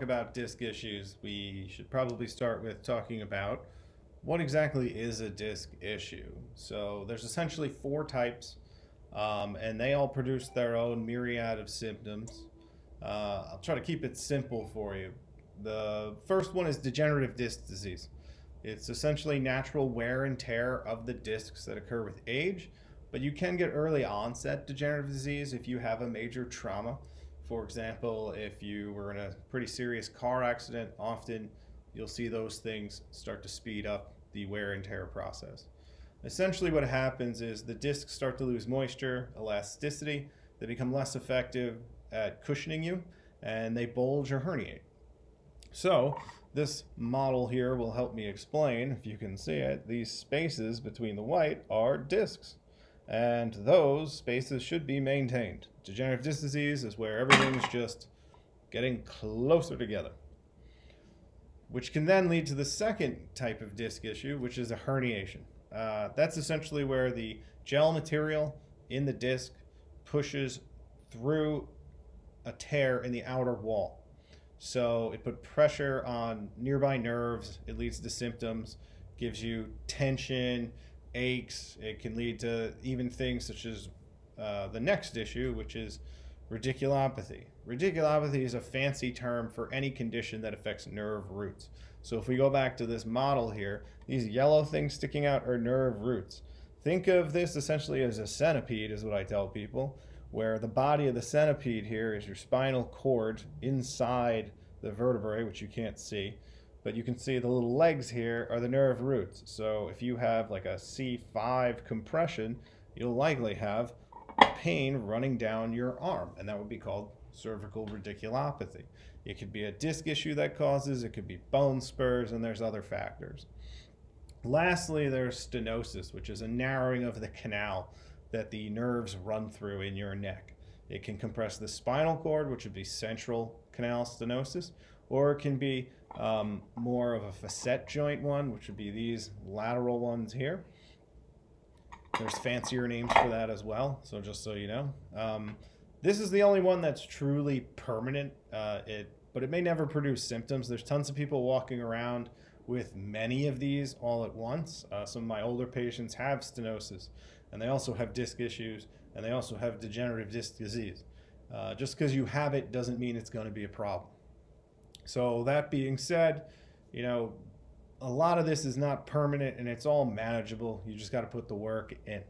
talk about disc issues, we should probably start with talking about what exactly is a disc issue. So there's essentially four types, and they all produce their own myriad of symptoms. I'll try to keep it simple for you. The first one is degenerative disc disease. It's essentially natural wear and tear of the discs that occur with age, but you can get early onset degenerative disease if you have a major trauma. For example, if you were in a pretty serious car accident, often you'll see those things start to speed up the wear and tear process. Essentially, what happens is the discs start to lose moisture, elasticity, they become less effective at cushioning you, and they bulge or herniate. So, this model here will help me explain, if you can see it, these spaces between the white are discs. And those spaces should be maintained. Degenerative disc disease is where everything's just getting closer together, which can then lead to the second type of disc issue, which is a herniation. That's essentially where the gel material in the disc pushes through a tear in the outer wall. So it put pressure on nearby nerves. It leads to symptoms, gives you tension, aches. It can lead to even things such as the next issue, which is radiculopathy. Radiculopathy is a fancy term for any condition that affects nerve roots. So if we go back to this model here, these yellow things sticking out are nerve roots. Think of this essentially as a centipede, is what I tell people, where the body of the centipede here is your spinal cord inside the vertebrae, which you can't see, but you can see the little legs here are the nerve roots. So if you have like a C5 compression, you'll likely have pain running down your arm, and that would be called cervical radiculopathy. It could be a disc issue that causes, it could be bone spurs, and there's other factors. Lastly, there's stenosis, which is a narrowing of the canal that the nerves run through in your neck. It can compress the spinal cord, which would be central canal stenosis, or it can be more of a facet joint one, which would be these lateral ones here. There's fancier names for that as well, so just so you know. This is the only one that's truly permanent, but it may never produce symptoms. There's tons of people walking around with many of these all at once. Some of my older patients have stenosis, and they also have disc issues, and they also have degenerative disc disease. Just because you have it doesn't mean it's going to be a problem. So that being said, a lot of this is not permanent, and it's all manageable. You just got to put the work in.